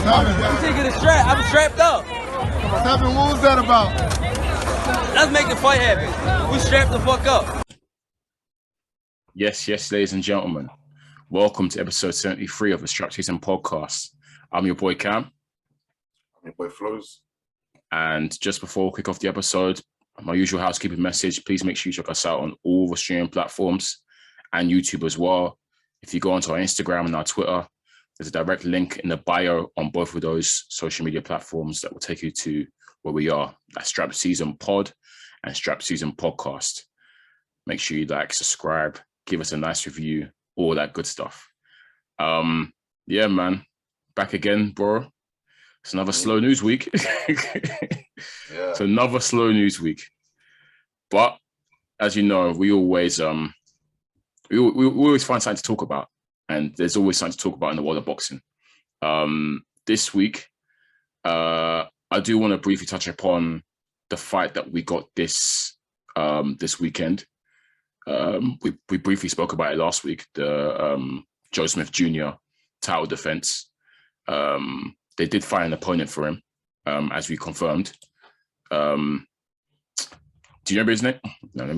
I'm taking the strap. I'm strapped up. What's happening? What was that about? Let's make the fight happen. We strapped the fuck up. Yes, ladies and gentlemen. Welcome to episode 73 of the SZN Podcast. I'm your boy Cam. I'm your boy Flowz. And just before we kick off the episode, my usual housekeeping message, please make sure you check us out on all the streaming platforms and YouTube as well. If you go onto our Instagram and our Twitter, there's a direct link in the bio on both of those social media platforms that will take you to where we are. That's SZN Pod and SZN Podcast. Make sure you like, subscribe, give us a nice review, all that good stuff. Yeah, man. Back again, bro. It's another slow news week. It's another slow news week. But as you know, we always find something to talk about. And there's always something to talk about in the world of boxing. This week, I do want to briefly touch upon the fight that we got this weekend. We briefly spoke about it last week, the Joe Smith Jr. title defense. They did find an opponent for him, as we confirmed. Do you remember his name? No, let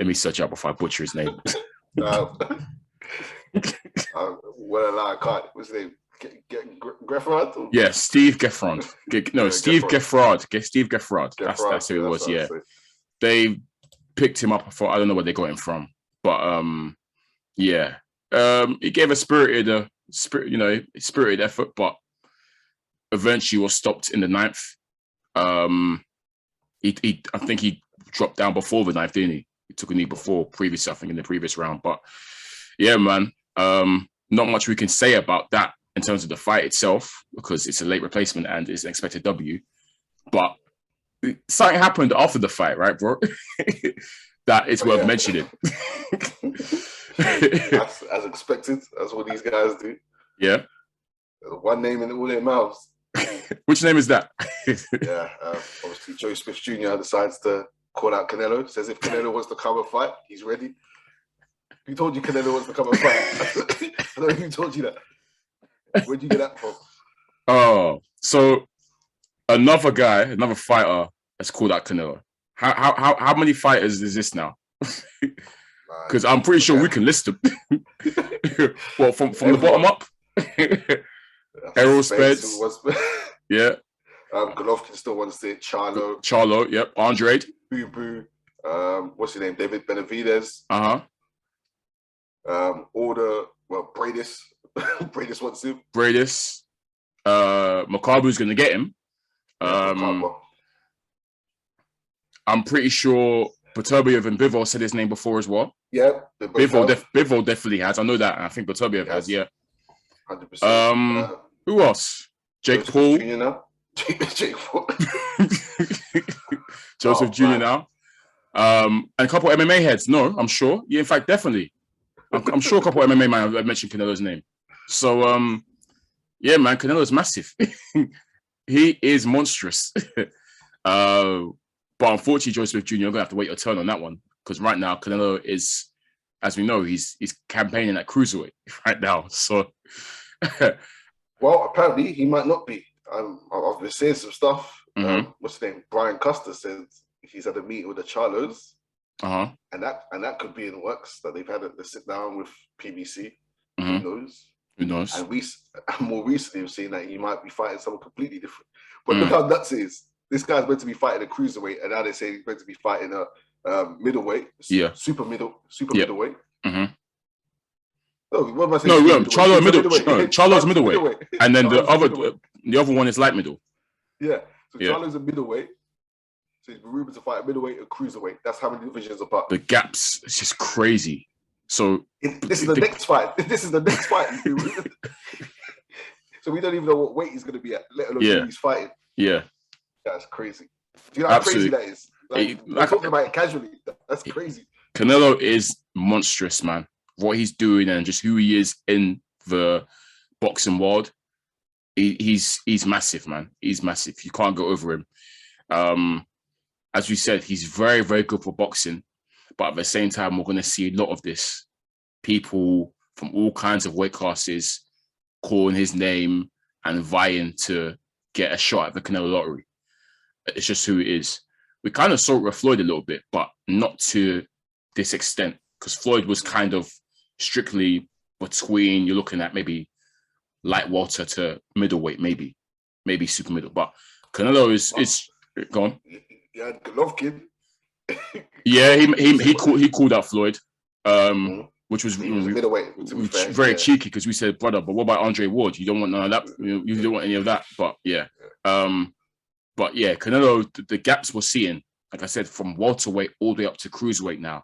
me search out before I butcher his name. I can't. What's his name? Geffrard? Yeah, Steve Geffrard. Steve Geffrard. Steve Geffrard. That's who it was. Yeah, they picked him up for, I don't know where they got him from, but he gave a spirited effort, but eventually was stopped in the ninth. I think he dropped down before the ninth, didn't he? He took a knee previously, I think, in the previous round. But yeah, man, not much we can say about that in terms of the fight itself, because it's a late replacement and it's an expected W. But something happened after the fight, right, bro? That is worth mentioning. as expected, that's what these guys do. Yeah. There's one name in all their mouths. Which name is that? Obviously Joe Smith Jr. decides to call out Canelo. Says if Canelo wants to come and fight, he's ready. Who told you Canelo wants to come and fight? I don't know who told you that. Where'd you get that from? Oh, so another fighter has called out Canelo. How many fighters is this now? Because I'm pretty sure we can list them. Well, from the bottom up. Errol Spence. Yeah. Golovkin still wants to say it. Charlo, yep. Andrade. Boo. What's his name? David Benavidez. Bradis. Bradis wants him. Bradis. Makabu's going to get him. I'm pretty sure Beterbiev and Bivol said his name before as well. Yeah. Bivol definitely has. I know that. I think Beterbiev has, yeah. 100%. Who else? Jake Paul. Jake Paul. Joseph Jr. now. And a couple of MMA heads. No, I'm sure. Yeah, in fact, definitely. I'm sure a couple of MMA men have mentioned Canelo's name. So, yeah, man, Canelo's massive. He is monstrous. But unfortunately, Joe Smith Jr., you're going to have to wait your turn on that one. Because right now, Canelo is, as we know, he's campaigning at cruiserweight right now. So, well, apparently he might not be. I've been seeing some stuff. What's his name? Brian Custer said he's had a meeting with the Charlos. And that could be in the works, that they've had a sit down with PBC. Who knows? And more recently, we've seen that he might be fighting someone completely different. But look how nuts it is. This guy's meant to be fighting a cruiserweight, and now they say he's meant to be fighting a middleweight, super middleweight. No, what am I saying? No, Charlo's middleweight. And then the other one is light middle. Yeah, so Charlo's a middleweight. So he's been rumored to fight a middleweight and cruiserweight. That's how many divisions apart. The gaps, it's just crazy. So this is the next fight. This is the next fight. So we don't even know what weight he's going to be at, let alone who he's fighting. Yeah. That's crazy. Do you know how crazy that is? We're talking about it casually. That's crazy. Canelo is monstrous, man. What he's doing and just who he is in the boxing world, he's massive, man. He's massive. You can't go over him. As we said, he's very, very good for boxing. But at the same time, we're going to see a lot of this. People from all kinds of weight classes calling his name, and vying to get a shot at the Canelo lottery. It's just who it is. We kind of saw it with Floyd a little bit, but not to this extent, because Floyd was kind of strictly between, you're looking at maybe light welter to middleweight, maybe super middle. But Canelo is go on. Yeah, Golovkin. Yeah, he called out Floyd, which was middleweight, very cheeky, because we said, brother, but what about Andre Ward? You don't want none of that. You don't want any of that. But yeah, Canelo, the gaps we're seeing, like I said, from welterweight all the way up to cruiserweight now,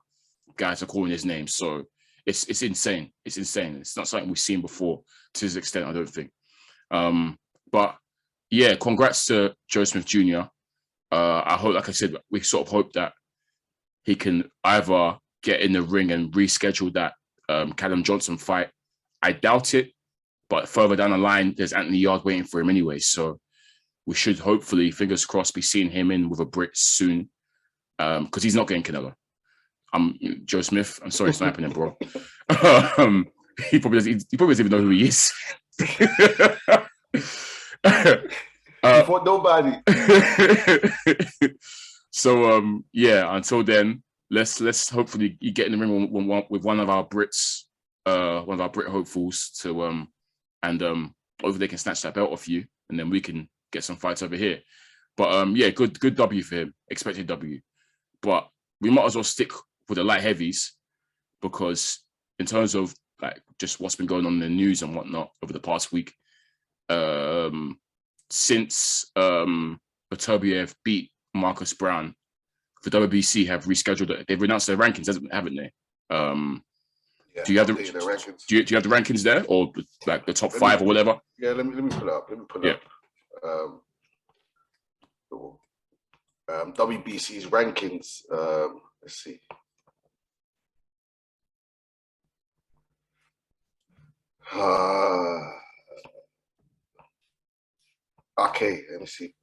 guys are calling his name. So it's insane. It's insane. It's not something we've seen before to this extent, I don't think. But yeah, congrats to Joe Smith Jr. I hope, like I said, we sort of hope that he can either get in the ring and reschedule that Callum Johnson fight. I doubt it, but further down the line, there's Anthony Yarde waiting for him anyway. So we should hopefully, fingers crossed, be seeing him in with a Brit soon, because he's not getting Canelo. Joe Smith. I'm sorry, it's not happening, bro. He probably doesn't even know who he is. For nobody. So until then, let's hopefully get in the ring with one of our Brits, one of our Brit hopefuls to hopefully they can snatch that belt off you, and then we can get some fights over here. But good W for him, expected W. But we might as well stick with the light heavies, because in terms of like just what's been going on in the news and whatnot over the past week, since Beterbiev beat Marcus Brown, the WBC have rescheduled it. They've announced their rankings, haven't they? Do you have the rankings? Do you have the rankings there, or like the top five or whatever? Yeah, let me pull it up. WBC's rankings. Let's see. Okay, let me see.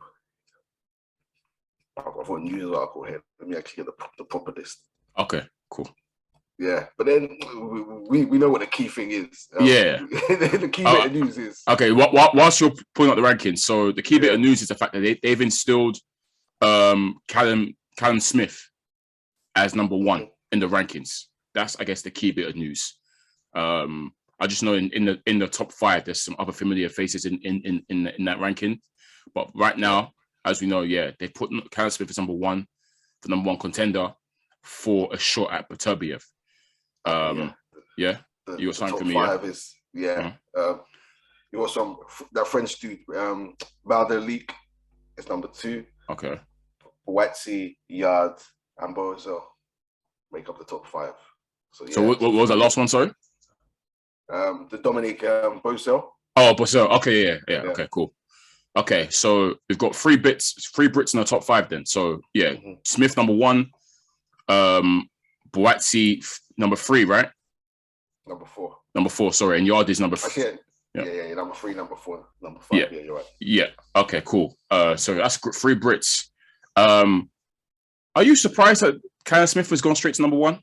I've got a news article here. Let me actually get the proper list. Okay, cool. Yeah, but then we know what the key thing is. The key bit of news is. Okay, whilst you're pulling up the rankings, so the key bit of news is the fact that they've instilled Callum Smith as number one in the rankings. That's, I guess, the key bit of news. I just know in the top five, there's some other familiar faces in that ranking, but right now, as we know, they put Callum Smith as number one, the number one contender for a shot at Beterbiev. You got something for me? Five is you got that French dude, Valdez is number two. Okay. Watsi, Yarde, and Bozo make up the top five. So what was that last one? Sorry. The Dominic Bozo. Oh, Bozo. Okay, yeah. Okay, cool. Okay, so we've got three Brits in the top five then. So Smith number one, Boatsi number three, right? Number four, sorry, and Yarde is number three. Yeah, number three, number four, number five. Yeah, you're right. Yeah. Okay, cool. So that's three Brits. Are you surprised that Callum Smith has gone straight to number one,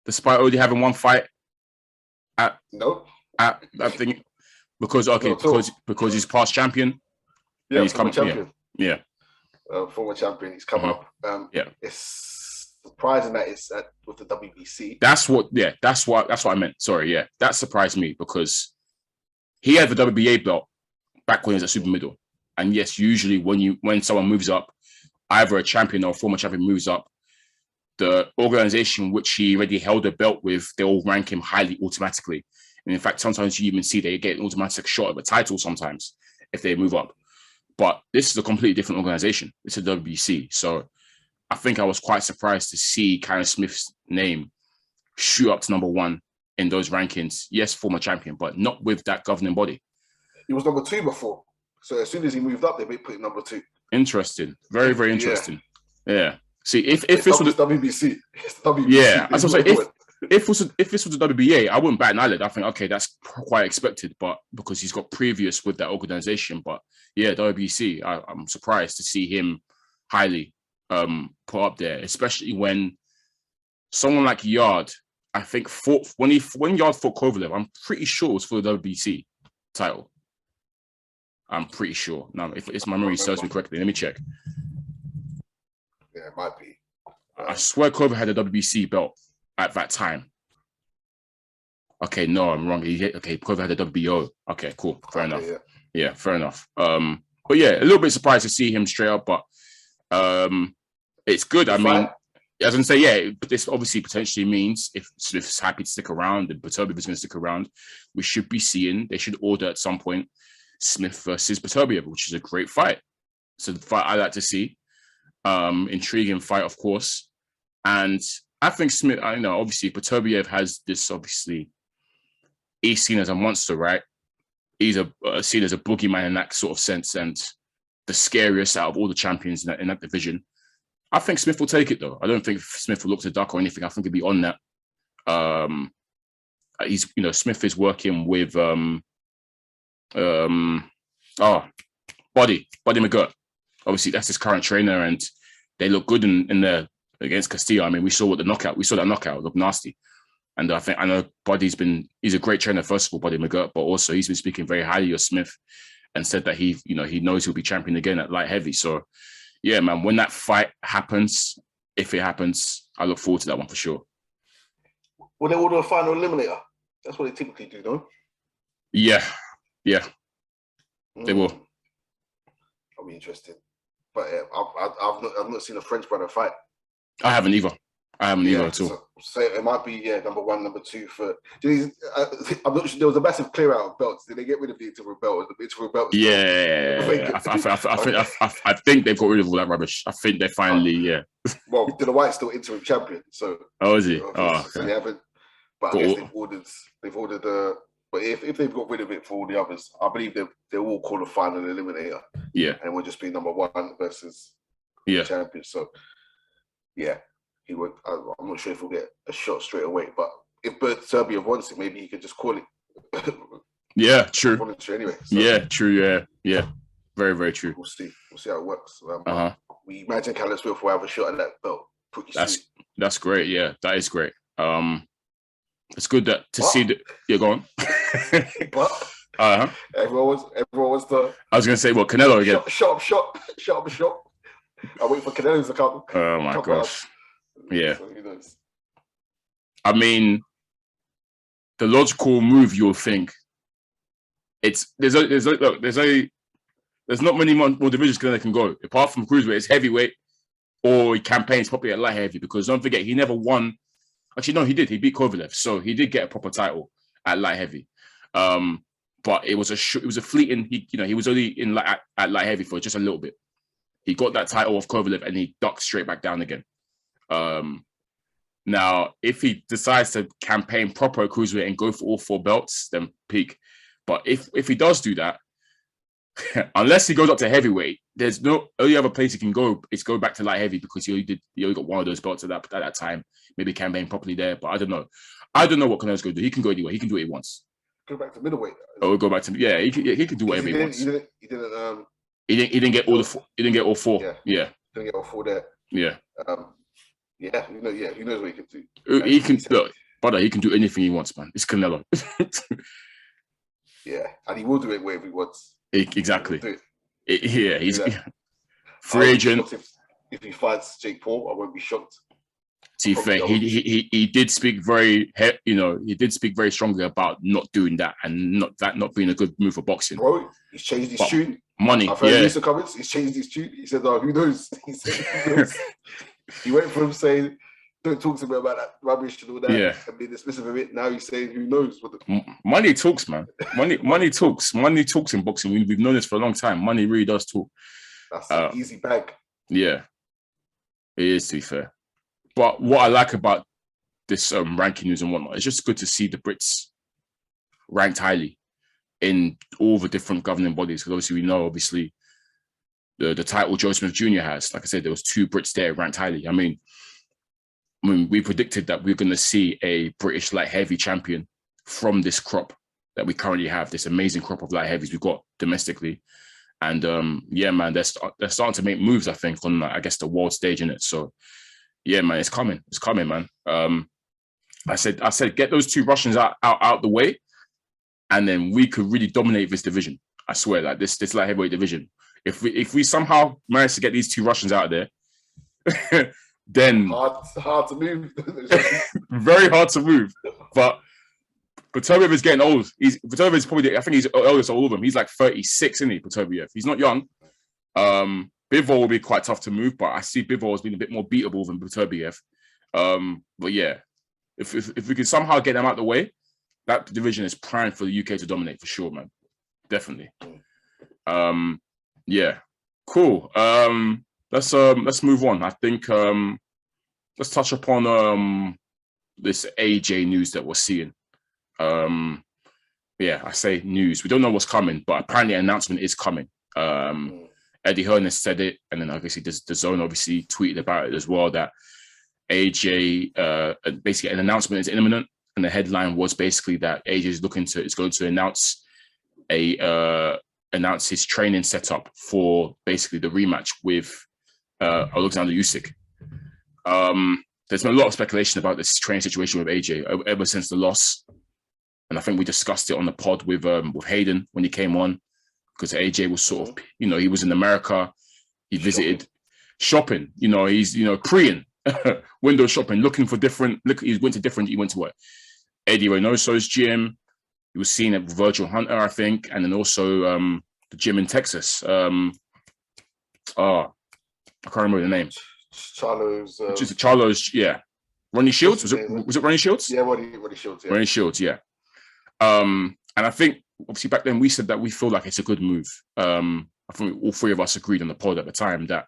despite already having one fight? No. At that thing, because he's past champion. Yeah, he's come champion. Yeah. Former champion. He's come up. It's surprising that it's with the WBC. That's what I meant. Sorry, that surprised me, because he had the WBA belt back when he was at super middle. And yes, usually when someone moves up, either a champion or a former champion moves up, the organization which he already held a belt with, they all rank him highly automatically. And in fact, sometimes you even see they get an automatic shot of a title sometimes if they move up. But this is a completely different organization. It's a WBC. So I think I was quite surprised to see Callum Smith's name shoot up to number one in those rankings. Yes, former champion, but not with that governing body. He was number two before. So as soon as he moved up, they put him number two. Interesting. Very, very interesting. Yeah. See, if this was the WBC, as I say, if this was the WBA, I wouldn't bat an eyelid. I think, okay, that's quite expected, but because he's got previous with that organization. But yeah, WBC, I'm surprised to see him highly put up there, especially when someone like Yarde, I think, fought when Yarde fought Kovalev, I'm pretty sure it was for the WBC title. I'm pretty sure. Now, if my memory serves me correctly, let me check. Yeah, it might be. I swear Clover had a WBC belt at that time. Okay, no, I'm wrong. Clover had a WBO. Okay, cool. Fair enough. Yeah, fair enough. But yeah, a little bit surprised to see him straight up, but it's good. I mean, I was going to say, yeah, this obviously potentially means if Smith's happy to stick around and Beterbiev is going to stick around, we should be seeing, they should order at some point Smith versus Beterbiev, which is a great fight. So the fight I like to see. Intriguing fight, of course. And I think Smith, I know, obviously Beterbiev has this, obviously, he's seen as a monster, right? He's seen as a boogeyman in that sort of sense and the scariest out of all the champions in that division. I think Smith will take it, though. I don't think Smith will look to duck or anything. I think he'll be on that. Smith is working with Buddy McGirt. Obviously, that's his current trainer, and they look good in there against Castillo. I mean, we saw that knockout. It looked nasty. And I know Buddy's a great trainer, first of all, Buddy McGirt, but also he's been speaking very highly of Smith and said that he knows he'll be champion again at light heavy. So, yeah, man, when that fight happens, if it happens, I look forward to that one for sure. Will they order a final eliminator? That's what they typically do, no? Yeah. They will. I'll be interested. But I've not seen a French brother fight. I haven't either. At all. So it might be number one, number two for. I'm not sure. There was a massive clear out of belts. Did they get rid of the interim belt? The interim belt. I think they've got rid of all that rubbish. I think they finally Well, Dillian White's still interim champion. So. Oh, is he? Okay. So they haven't. But I guess they've ordered. But if they've got rid of it for all the others, I believe they will call a final eliminator. Yeah. And we'll just be number one versus champion. So, yeah. He would. I'm not sure if we'll get a shot straight away, but if Beterbiev wants it, maybe he could just call it. Yeah, true. Anyway, so yeah, true. Yeah, very, very true. We'll see how it works. We imagine Callum Smith will have a shot at that belt pretty soon. That's great. Yeah, that is great. It's good to see that you're going. But everyone wants to. I was going to say, well, Canelo again. Shut up, shop. I wait for Canelo to come. Oh my gosh. Yeah. So who knows? I mean, the logical move you'll think there's not many more divisions Canelo can go apart from cruiserweight. It's heavyweight, or he campaigns properly at light heavy, because don't forget he never won. Actually, no, he did. He beat Kovalev, so he did get a proper title at light heavy. But it was a fleeting. He was only in at light heavy for just a little bit. He got that title of Kovalev and he ducked straight back down again. Now, if he decides to campaign proper cruiserweight and go for all 4 belts, then peak. But if he does do that, unless he goes up to heavyweight, there's no only other place he can go is go back to light heavy, because he only got one of those belts at that time. Maybe campaign properly there, but I don't know. I don't know what Canelo's going to do. He can go anywhere. He can do what he wants. Go back to middleweight. Oh, go back to he can do whatever he wants. He didn't get all the 4. He didn't get all 4. Yeah. Didn't get all 4 there. Yeah. Who knows what he can do? He can look, brother. He can do anything he wants, man. It's Canelo. Yeah, and he will do it wherever he wants. Exactly. He's free agent. If he fights Jake Paul, I won't be shocked. To be fair, he did speak very strongly about not doing that and not being a good move for boxing. Bro, he's changed his tune. Money, I've heard recent comments. He's changed his tune. He said, "Oh, who knows?" He said, "Who knows?" He went from saying, "Don't talk to me about that rubbish and all that," and be dismissive of it. Now he's saying, "Who knows?" Money talks, man. Money talks. Money talks in boxing. We've known this for a long time. Money really does talk. That's an easy bag. Yeah, it is, to be fair. But what I like about this ranking news and whatnot, it's just good to see the Brits ranked highly in all the different governing bodies. Because obviously we know, the title Joe Smith Jr. has. Like I said, there was 2 Brits there ranked highly. I mean, we predicted that we're going to see a British light heavy champion from this crop that we currently have, this amazing crop of light heavies we've got domestically. And yeah, man, they're starting to make moves, I think, on, I guess, the world stage, in it. So yeah, man, it's coming, man. I said, get those 2 Russians out the way, and then we could really dominate this division. I swear, like this light heavyweight division. If we somehow manage to get these 2 Russians out of there, then hard to move. very hard to move. But Potobiev is getting old. Potobiev is probably, I think he's oldest of all of them. He's like 36, isn't he, Potobiev? He's not young. Bivol will be quite tough to move, but I see Bivol as being a bit more beatable than Potobiev. But yeah, if we can somehow get them out of the way, that division is primed for the UK to dominate for sure, man. Definitely. Yeah, cool. Let's move on. I think let's touch upon this AJ news that we're seeing. Yeah, I say news. We don't know what's coming, but apparently an announcement is coming. Eddie Hearn has said it, and then obviously the Zone obviously tweeted about it as well, that AJ basically an announcement is imminent, and the headline was basically that AJ is going to announce announce his training setup for basically the rematch with Alexander Usyk. There's been a lot of speculation about this training situation with AJ ever since the loss, and I think we discussed it on the pod with Hayden when he came on, because AJ was sort of, he was in America, he visited shopping, he's Korean window shopping, looking for different. He went to what, Eddie Reynoso's gym. He was seen at Virgil Hunter, I think, and then also the gym in Texas. I can't remember the name. Charlo's, yeah. Ronnie Shields? Was it Ronnie Shields? Yeah, Ronnie Shields. Yeah. Ronnie Shields, yeah. And I think obviously back then we said that we feel like it's a good move. I think all 3 of us agreed on the pod at the time that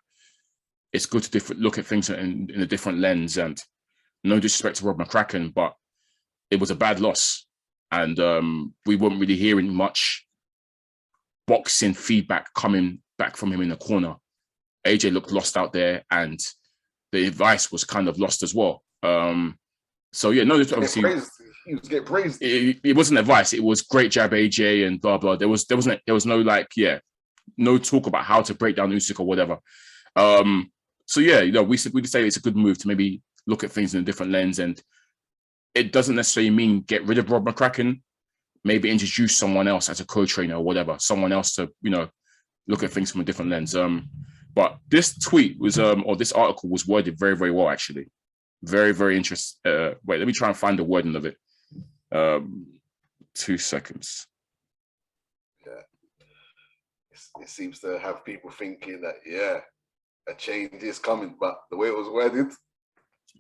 it's good to look at things in a different lens. And no disrespect to Rob McCracken, but it was a bad loss. And we weren't really hearing much boxing feedback coming back from him in the corner. AJ looked lost out there, and the advice was kind of lost as well. So yeah, no, obviously he was getting praised. It wasn't advice; it was great jab, AJ, and blah blah. There was no no talk about how to break down Usyk or whatever. So yeah, we say it's a good move to maybe look at things in a different lens, and it doesn't necessarily mean get rid of Rob McCracken. Maybe introduce someone else as a co-trainer or whatever, someone else to look at things from a different lens. But this tweet was or this article was worded very, very well, actually. Very, very interesting. Wait, let me try and find the wording of it. 2 seconds. Yeah, it seems to have people thinking that a change is coming, but the way it was worded.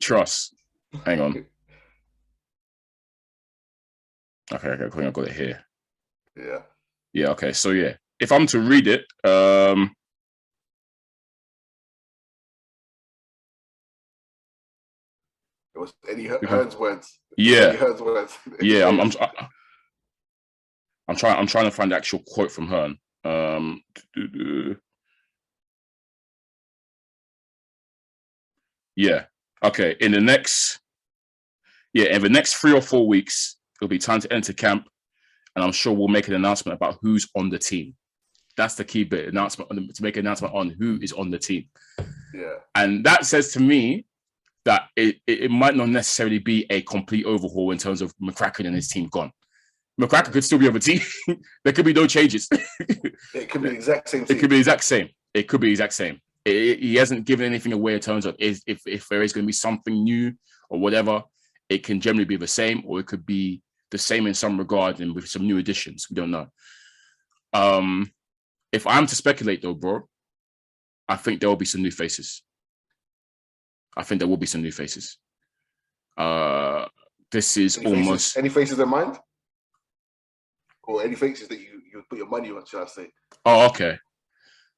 Trust. Hang on. Okay, I got it here. Yeah. Yeah. Okay. So yeah, if I'm to read it, it was Eddie Hearn's words. Yeah. Eddie Hearn's words. Yeah. I'm trying to find the actual quote from Hearn. Yeah. Okay. In the next 3 or 4 weeks, it'll be time to enter camp, and I'm sure we'll make an announcement about who's on the team. That's the key bit, to make an announcement on who is on the team. Yeah. And that says to me that it might not necessarily be a complete overhaul in terms of McCracken and his team gone. McCracken could still be on the team. There could be no changes. It could be the exact same team. It could be the exact same. It could be the exact same. He hasn't given anything away in terms of if there is going to be something new or whatever. It can generally be the same, or it could be the same in some regard and with some new additions. We don't know. If I'm to speculate though, bro, I think there will be some new faces. This is almost... Any faces in mind? Or any faces that you put your money on, should I say? Oh, okay.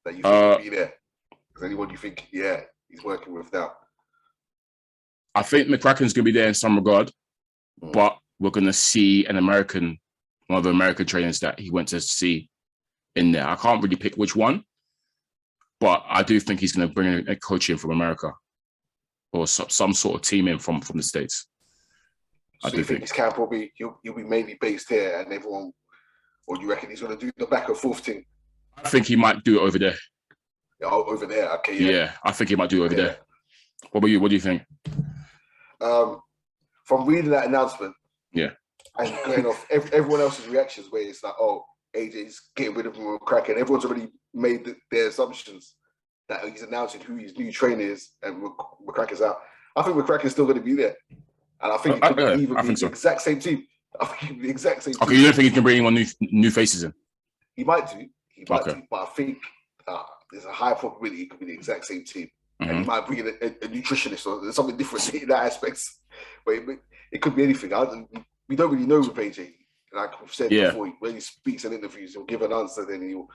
That you think will be there? Is anyone you think, he's working with now? I think McCracken's going to be there in some regard, but we're going to see one of the American trainers that he went to see in there. I can't really pick which one, but I do think he's going to bring a coach in from America or some sort of team in from the States. So you think his camp will be, he'll be mainly based here, and everyone, or you reckon he's going to do the back and forth thing? I think he might do it over there. Oh, over there, okay. Yeah, I think he might do it over there. What about you? What do you think? From reading that announcement, and going off everyone else's reactions, where it's like, oh, AJ's getting rid of him with McCracken. Everyone's already made their assumptions that he's announcing who his new trainer is and McCracken's out. I think McCracken's still going to be there. And I think it could even be the exact same team. I think it could be the exact same team. Okay, you don't think he can bring on new faces in? He might do. But I think there's a high probability it could be the exact same team. And he might bring in a nutritionist or something different in that aspect. But it could be anything. We don't really know with AJ. Like we've said before, when he speaks in interviews, he'll give an answer, then he'll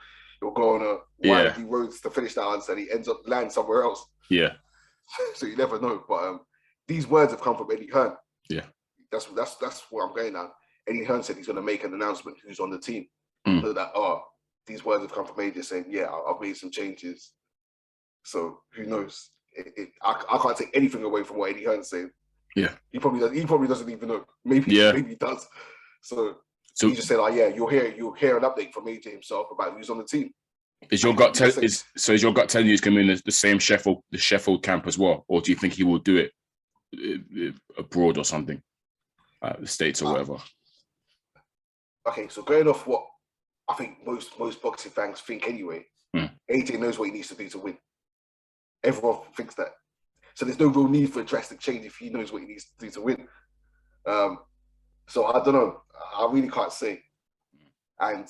go on a winding road to finish that answer, and he ends up landing somewhere else. Yeah. So you never know. But these words have come from Eddie Hearn. Yeah. That's where I'm going now. Eddie Hearn said he's going to make an announcement who's on the team. So that, these words have come from AJ saying, I've made some changes. So who knows? I can't take anything away from what Eddie Hearn's saying. Yeah. He probably doesn't even know. Maybe he does. So he just said, you'll hear an update from AJ himself about who's on the team. Is your gut telling you he's going to be in the same Sheffield camp as well, or do you think he will do it abroad or something, the States or whatever? Okay, so going off what I think most boxing fans think anyway, AJ knows what he needs to do to win. Everyone thinks that, so there's no real need for a drastic change if he knows what he needs to do to win. So I don't know. I really can't say. And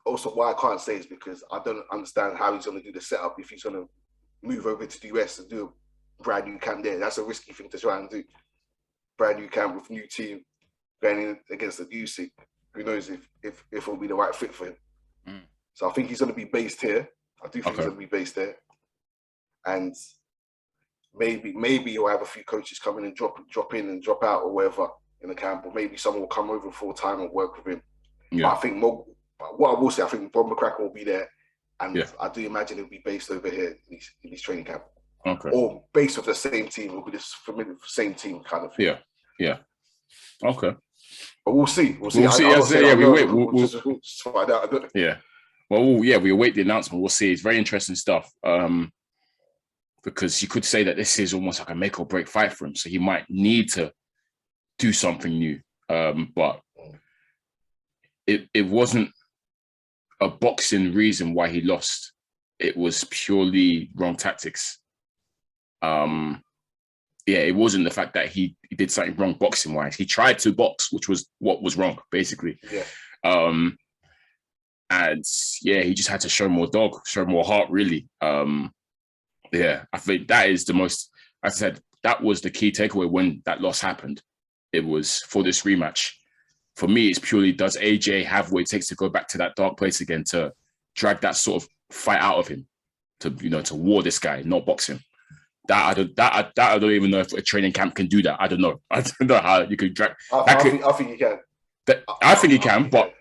also why I can't say is because I don't understand how he's going to do the setup if he's going to move over to the US and do a brand new camp there. That's a risky thing to try and do. Brand new camp with new team going in against the UC. Who knows if it'll be the right fit for him. So I think he's going to be based here. I do think he's going to be based there. And maybe he'll have a few coaches come in and drop in and drop out or whatever in the camp, or maybe someone will come over full time and work with him. Yeah. But I think what I will say, I think Bob McCracken will be there, and I do imagine he'll be based over here in his training camp. Okay. Or based with the same team, will be this familiar same team kind of thing. Yeah. Okay. But we'll see. We'll see. We wait. We'll just find out. Yeah. Well, we await the announcement. We'll see. It's very interesting stuff. Because you could say that this is almost like a make or break fight for him. So he might need to do something new. But it wasn't a boxing reason why he lost. It was purely wrong tactics. It wasn't the fact that he did something wrong boxing wise. He tried to box, which was what was wrong, basically. Yeah. And he just had to show more show more heart, really. I think that is the most, I said, that was the key takeaway when that loss happened. It was for this rematch. For me, it's purely, does AJ have what it takes to go back to that dark place again, to drag that sort of fight out of him, to war this guy, not box him. I don't even know if a training camp can do that. I don't know. I don't know how you could drag. I think he can. I think he can, but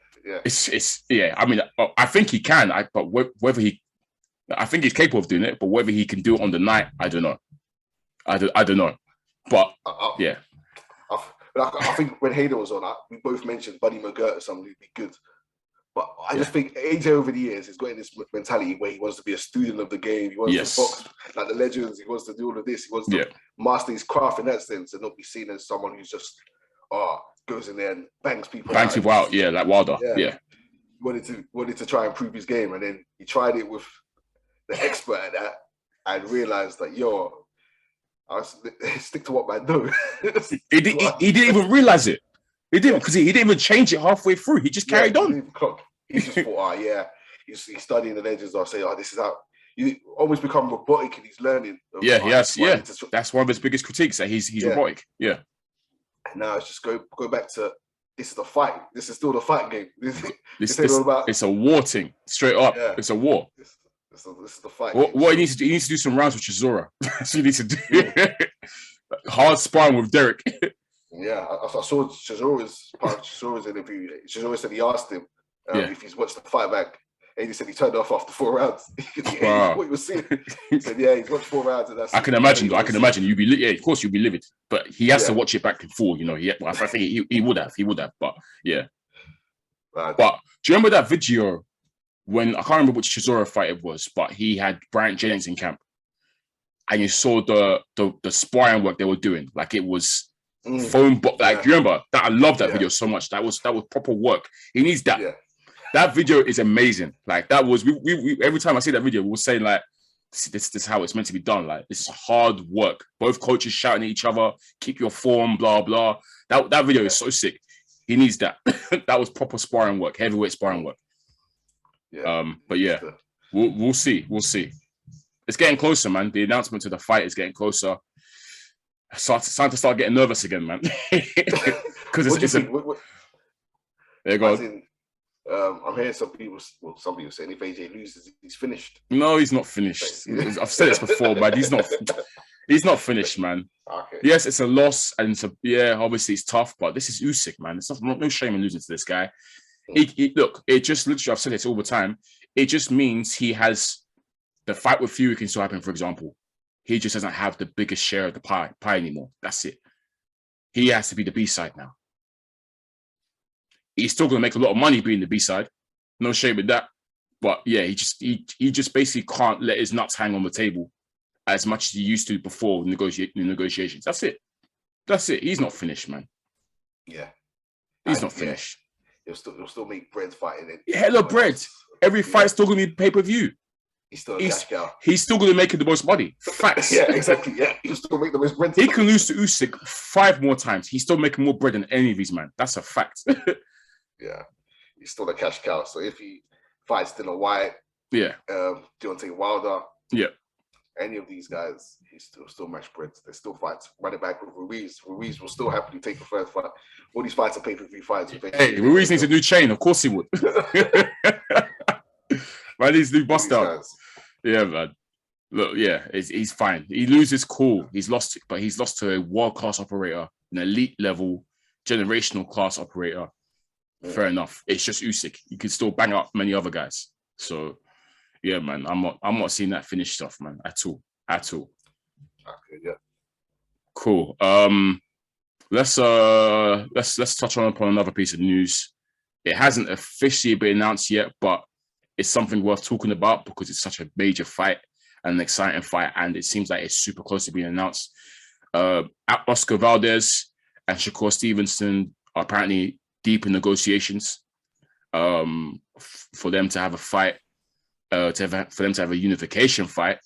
it's. I mean, I think he can. But whether I think he's capable of doing it. But whether he can do it on the night, I don't know. I don't know. But I think when Hayden was on, we both mentioned Buddy McGirt as someone who'd be good. But I just think AJ over the years has got in this mentality where he wants to be a student of the game. He wants to box like the legends. He wants to do all of this. He wants to master his craft in that sense and not be seen as someone who's just goes in there and bangs people out. Like Wilder. Yeah. Wanted to try and prove his game, and then he tried it with the expert at that and realized that I stick to what I know. He didn't even realize it. He didn't, because he didn't even change it halfway through. He just carried on. He just thought, he's studying the legends. I'll say, this is how you almost become robotic in his learning. That's one of his biggest critiques, that he's robotic. Yeah. Now it's just go back to, this is the fight. This is still the fight game. It's a war thing, straight up. Yeah. It's a war. This is the fight. What he needs to do? He needs to do some rounds with Chisora. That's what he needs to do. Hard sparring with Derek. Yeah, I saw Chisora's interview. Chisora said he asked him if he's watched the fight back. And he said he turned off after 4 rounds. Wow. What he was seeing. He said, he's watched 4 rounds. And that's I can imagine. You'd be, of course, you'd be livid. But he has to watch it back in full. I think he would have. But yeah. Right. But do you remember that video when, I can't remember which Chisora fight it was, but he had Bryant Jennings in camp, and you saw the sparring work they were doing. Like, it was phone, but you remember that? I love that video so much. That was proper work. He needs that. Yeah. That video is amazing. Like that was we every time I see that video, we were saying like this is how it's meant to be done. Like this is hard work. Both coaches shouting at each other, keep your form, blah blah. That video is so sick. He needs that. That was proper sparring work, heavyweight sparring work. Yeah. But yeah, we'll see. We'll see. It's getting closer, man. The announcement to the fight is getting closer. It's time to start getting nervous again, man. Because it's there you go. I'm hearing some people saying if AJ loses, he's finished. No, he's not finished. I've said this before, but he's not finished, man. Okay. Yes, it's a loss, and obviously it's tough, but this is Usyk, man. It's no shame in losing to this guy. Look, it just literally, I've said it all the time. It just means he has the fight with Fury can still happen, for example. He just doesn't have the biggest share of the pie anymore. That's it. He has to be the B-side now. He's still going to make a lot of money being the B-side. No shame with that. But yeah, he just basically can't let his nuts hang on the table as much as he used to before negotiations. That's it. He's not finished, man. Yeah. He's not finished. He'll still make bread fighting it. Hello, bread. Every fight's still going to be pay-per-view. He's still a cash cow. He's still going to make it the most money. Facts. Yeah, exactly. Yeah, he'll still make the most bread. He can lose to Usyk 5 more times. He's still making more bread than any of these, man. That's a fact. Yeah, he's still a cash cow. So if he fights Dylan White, Deontay Wilder, any of these guys, he's still match breads. They still fights. Run it back with Ruiz. Ruiz will still happily take the first fight. All these fights are pay-per-view fights. Hey, Ruiz needs a new chain. Of course he would. Man, he's new bust out. Yeah, man. Look, yeah, he's fine. He loses, cool. He's lost to a world-class operator, an elite level, generational class operator. Yeah. Fair enough. It's just Usyk. You could still bang up many other guys. So, yeah, man, I'm not seeing that finished stuff, man, at all. Okay, yeah. Cool. Let's touch upon another piece of news. It hasn't officially been announced yet, but it's something worth talking about because it's such a major fight and an exciting fight, and it seems like it's super close to being announced. Oscar Valdez and Shakur Stevenson are apparently deep in negotiations for them to have a fight, for them to have a unification fight.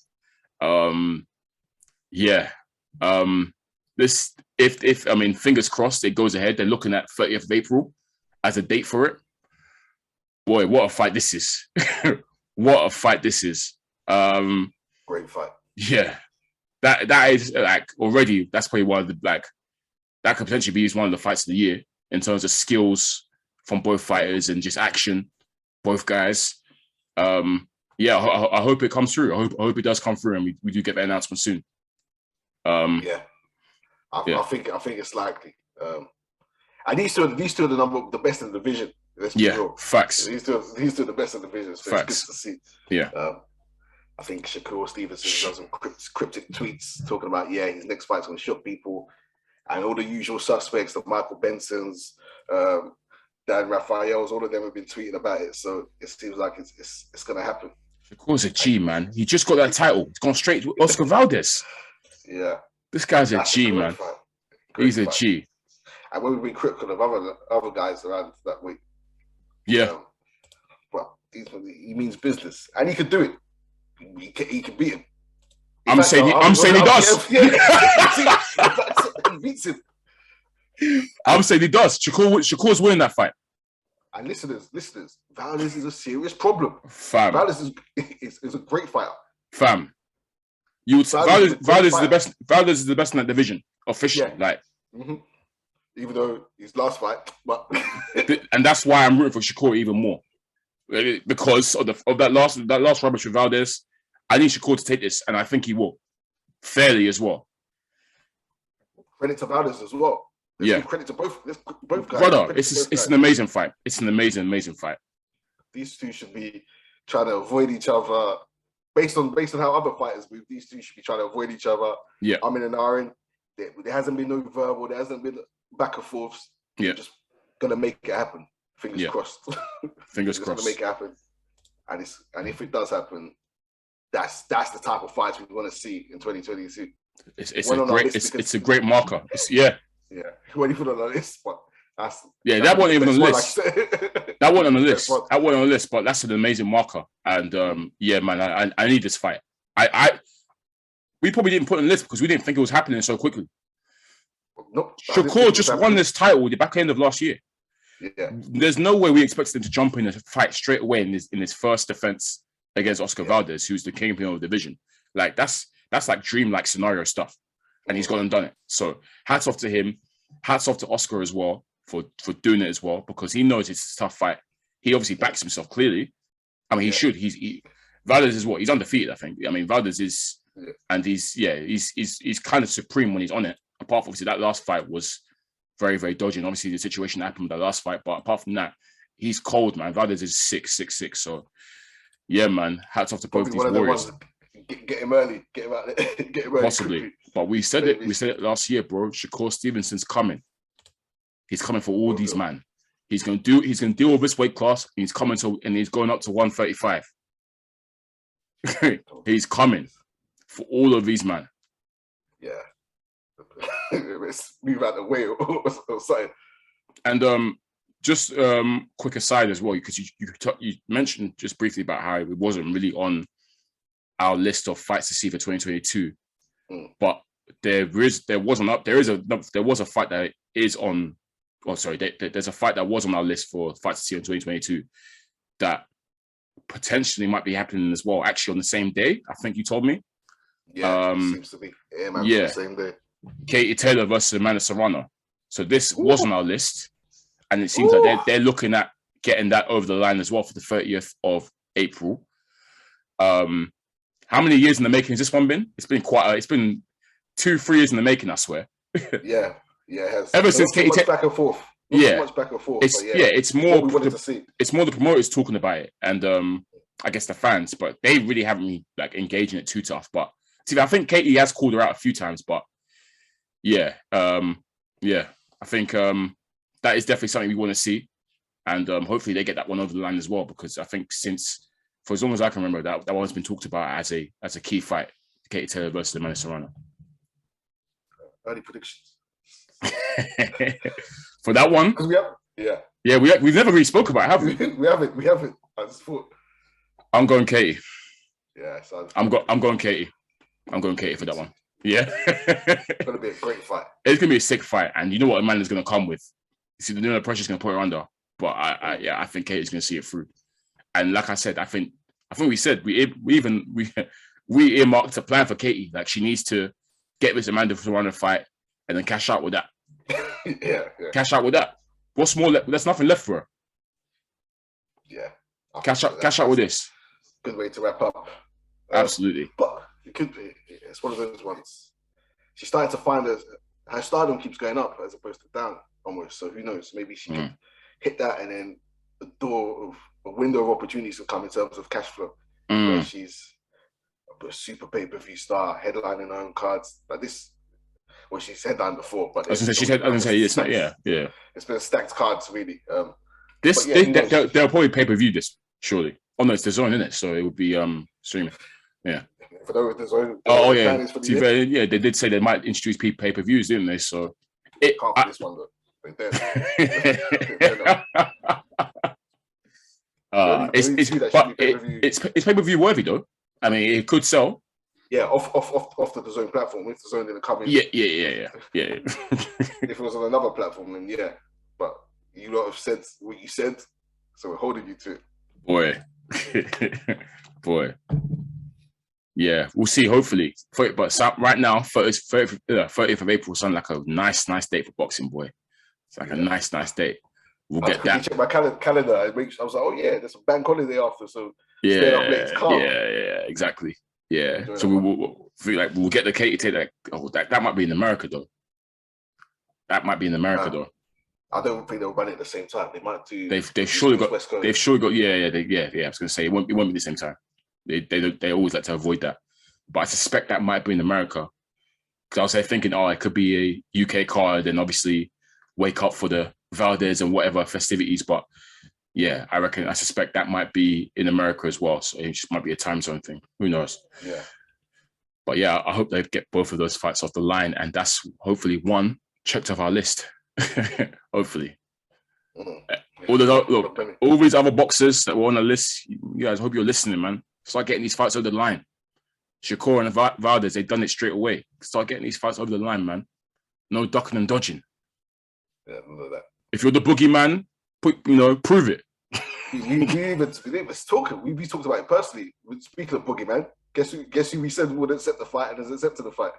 This, if I mean, fingers crossed, it goes ahead. They're looking at 30th of April as a date for it. Boy, what a fight this is. What a fight this is. Great fight. Yeah. That is like already, that's probably one of the, like, that could potentially be one of the fights of the year in terms of skills from both fighters and just action, both guys. I hope it comes through. I hope it does come through and we do get the announcement soon. I think it's likely. And these two are the best in the division. Facts. These two are the best in the division. So facts. It's good to see. Yeah. I think Shakur Stevenson does some cryptic tweets talking about his next fight's going to shock people, and all the usual suspects, the Michael Bensons, Dan Raphaels, all of them have been tweeting about it. So it seems like it's going to happen. Shakur's a G, man. He just got that title. He's gone straight to Oscar Valdez. Yeah. This guy's a G, man. He's a G. And when we've been critical of other guys around that week. Yeah. Well, he means business. And he could do it. He can beat him. I'm saying he does. He beats him. I'm saying he does. Shakur's winning that fight. And listeners, Valdez is a serious problem. Fam. Valdez is a great fighter. Fam. Valdez is the best. Valdez is the best in that division, officially. Yeah. Even though his last fight, but and that's why I'm rooting for Shakur even more, because of that last rubbish with Valdez. I need Shakur to take this, and I think he will, fairly as well. Credit to Valdez as well. Give credit to both guys. Brother, it's an amazing fight. It's an amazing fight. These two should be trying to avoid each other. Based on how other fighters move, these two should be trying to avoid each other. Yeah. I'm in an iron. There hasn't been no verbal. There hasn't been back and forths. Yeah. Just gonna make it happen. Fingers crossed. Fingers crossed. Gonna make it happen. And if it does happen, that's the type of fights we want to see in 2022. It's a great marker. Yeah. When you put on the list, but That wasn't even on the list. That wasn't on the list. That wasn't on the list, but that's an amazing marker. And man, I need this fight. We probably didn't put it on the list because we didn't think it was happening so quickly. Nope. Shakur just won this title at the back end of last year. Yeah. There's no way we expected him to jump in a fight straight away in his first defense against Oscar Valdez, who's the kingpin of the division. Like that's like dream-like scenario stuff. And he's gone and done it. So hats off to him. Hats off to Oscar as well for doing it as well, because he knows it's a tough fight. He obviously backs himself clearly. I mean, he should. Valdez is what? He's undefeated, I think. I mean, Valdez is, and he's kind of supreme when he's on it. Apart from obviously that last fight was very, very dodgy. And obviously the situation that happened with that last fight. But apart from that, he's cold, man. Valdez is 6'6". So yeah, man. Hats off to both these warriors. Get him early. Get him out there. Get him early. Possibly. But we said it. We said it last year, bro. Shakur Stevenson's coming. He's coming for all these man. He's gonna deal with this weight class. He's coming and he's going up to 135. He's coming for all of these man. Yeah. Let's move out the way or something. And just quick aside as well, because you mentioned just briefly about how it wasn't really on our list of fights to see for 2022, but there was a fight that is on. Oh, sorry, there's a fight that was on our list for fights to see in 2022 that potentially might be happening as well. Actually, on the same day, I think you told me. Yeah, seems to be. Yeah, man, the same day. Katie Taylor versus Amanda Serrano. So this was on our list, and it seems like they're looking at getting that over the line as well for the 30th of April. How many years in the making has this one been? It's been 2-3 years in the making, I swear. Yeah, it has. Ever since Katie Taylor, back and forth. Much back and forth. It's more. We wanted to see. It's more the promoters talking about it, and I guess the fans, but they really haven't really like engaged in it too tough. But see, I think Katie has called her out a few times, but I think that is definitely something we want to see, and hopefully they get that one over the line as well, because I think for as long as I can remember, that one's been talked about as a key fight, Katie Taylor versus Amanda Serrano. Early predictions for that one. We've never really spoke about it, have we? we haven't. I just thought. I'm going Katie. Yeah, I'm going Katie. I'm going Katie for that one. Yeah. It's going to be a great fight. It's going to be a sick fight. And you know what Amanda's going to come with. You see, the pressure's going to put her under. But I think Katie's going to see it through. And like I said, I think we said, we earmarked a plan for Katie. Like, she needs to get this Amanda Serrano fight and then cash out with that. Yeah. Cash out with that. What's more? There's nothing left for her. Yeah. Cash out with this. Good way to wrap up. Absolutely. But it could be. It's one of those ones. She's starting to find her stardom keeps going up as opposed to down almost. So who knows? Maybe she can hit that, and then a window of opportunities will come in terms of cash flow. Where she's a super pay-per-view star, headlining her own cards like this. Well, she's headlined before, but it's been stacked cards really. They'll probably pay-per-view this surely. Oh no, it's the zone, isn't it? So it would be streaming. Yeah. For those the zone. They did say they might introduce pay-per-views, didn't they? So can't for this one though. It's pay-per-view worthy though. I mean, it could sell. Yeah, off the DAZN platform. If the zone didn't come in. Yeah. If it was on another platform, then yeah. But you lot have said what you said, so we're holding you to it. Boy. Yeah, we'll see. Hopefully, but right now, 30th of April sounds like a nice date for boxing, boy. It's like a nice date. We'll get that. Check my calendar. I was like, oh yeah, there's a bank holiday after, so yeah, exactly. Yeah, so we'll get the Katie Taylor. That might be in America though. I don't think they'll run it at the same time. They might do. They've surely got. I was going to say it won't be the same time. They always like to avoid that, but I suspect that might be in America. Because I was thinking, it could be a UK card, and obviously wake up for the Valdez and whatever festivities. But yeah, I suspect that might be in America as well. So it just might be a time zone thing. Who knows? Yeah. But yeah, I hope they get both of those fights off the line, and that's hopefully one checked off our list. Hopefully. All these other boxers that were on the list, you guys, hope you're listening, man. Start getting these fights over the line. Shakur and Valdez, they've done it straight away. Start getting these fights over the line, man. No ducking and dodging. Yeah, none of that. If you're the boogeyman, prove it. We talked about it personally. Speaking of boogeyman, guess who we said would accept the fight and has accepted the fight?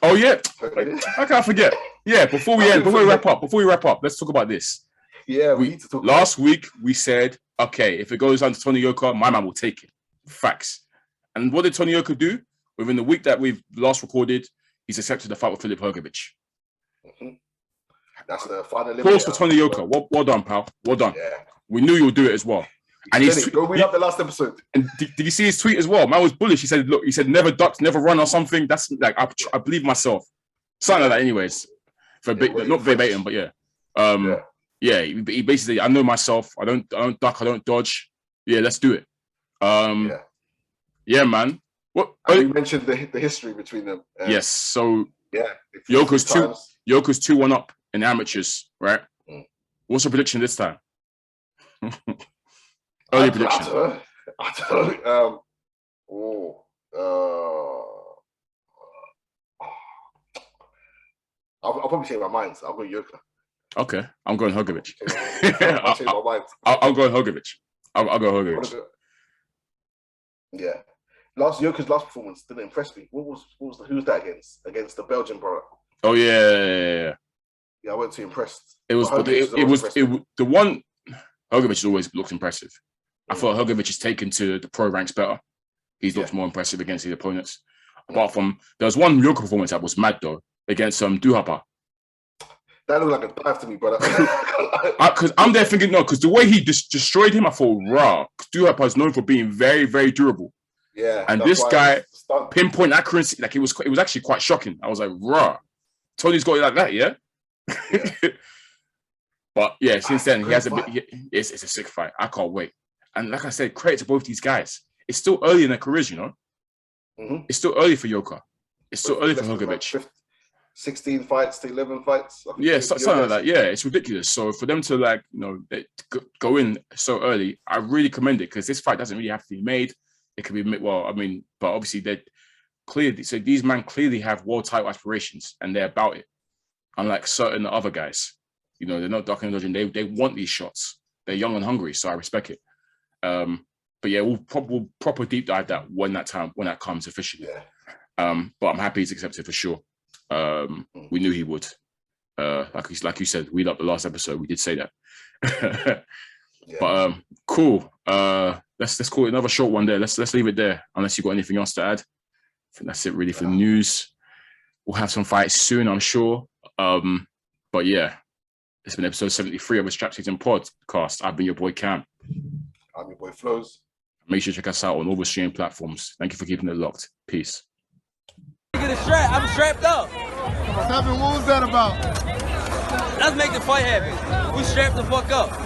Oh yeah, how can I forget? Yeah, before we wrap up, let's talk about this. Yeah, we need to talk. Last week we said, okay, if it goes down to Tony Yoka, my man will take it. Facts. And what did Tony Yoka do? Within the week that we've last recorded, he's accepted the fight with Hrgovic. Mm-hmm. That's the final. Pause for Tony Yoka. Well done, pal. Well done. Yeah. We knew you'll do it as well. And go read up the last episode. And did you see his tweet as well? Man was bullish. He said, "Look, never ducked, never run or something." That's like I believe myself. Something like that, anyways. Not verbatim, but yeah. Yeah. He basically, I know myself. I don't duck. I don't dodge. Yeah, let's do it. Yeah, man. What you mentioned the history between them. Yes. So yeah, Yoka's 2-1 up in the amateurs, right? What's your prediction this time? Early prediction. I don't know. I'll probably change my mind. I'll go Yoka. Okay, I'm going Hrgovic. I'll change my mind. I'll go Hrgovic. I'll go Hrgovic. Yeah. Yoka's last performance didn't impress me. Who's that against? Against the Belgian brother. Oh yeah. Yeah, I wasn't too impressed. It was the one. Hrgovic always looks impressive. I thought Hrgovic is taken to the pro ranks better. He's looked more impressive against his opponents. Apart from there was one Yoka performance that was mad though against Duhapa. That looked like a dive to me, brother. Because I'm there thinking because the way he destroyed him, I thought raw. Duhapa is known for being very, very durable. Yeah, and this guy pinpoint accuracy, like it was actually quite shocking. I was like, raw. Tony's got it like that, yeah. But yeah, since then he has it's a sick fight. I can't wait. And like I said, credit to both these guys. It's still early in their careers, you know. Mm-hmm. It's still early for Yoka. It's still early for Hrgovic. 16 fights to 11 fights. Yeah, something like that. Yeah, it's ridiculous. So for them to go in so early, I really commend it because this fight doesn't really have to be made. It could be but obviously they clearly. So these men clearly have world title aspirations and they're about it. Unlike certain other guys, they're not ducking and dodging. They want these shots. They're young and hungry, so I respect it. But yeah, we'll proper deep dive that when that comes officially. Yeah. But I'm happy he's accepted for sure. We knew he would. Like you said, we loved the last episode. We did say that. But cool. Let's call it another short one there. Let's leave it there. Unless you've got anything else to add. I think that's it really for the news. We'll have some fights soon, I'm sure. But yeah, it's been episode 73 of the SZN Podcast. I've been your boy Kam. I'm your boy Flowz. Make sure to check us out on all the streaming platforms. Thank you for keeping it locked. Peace. Get a strap. I'm strapped up. What was that about? Let's make the fight happen. We strapped the fuck up.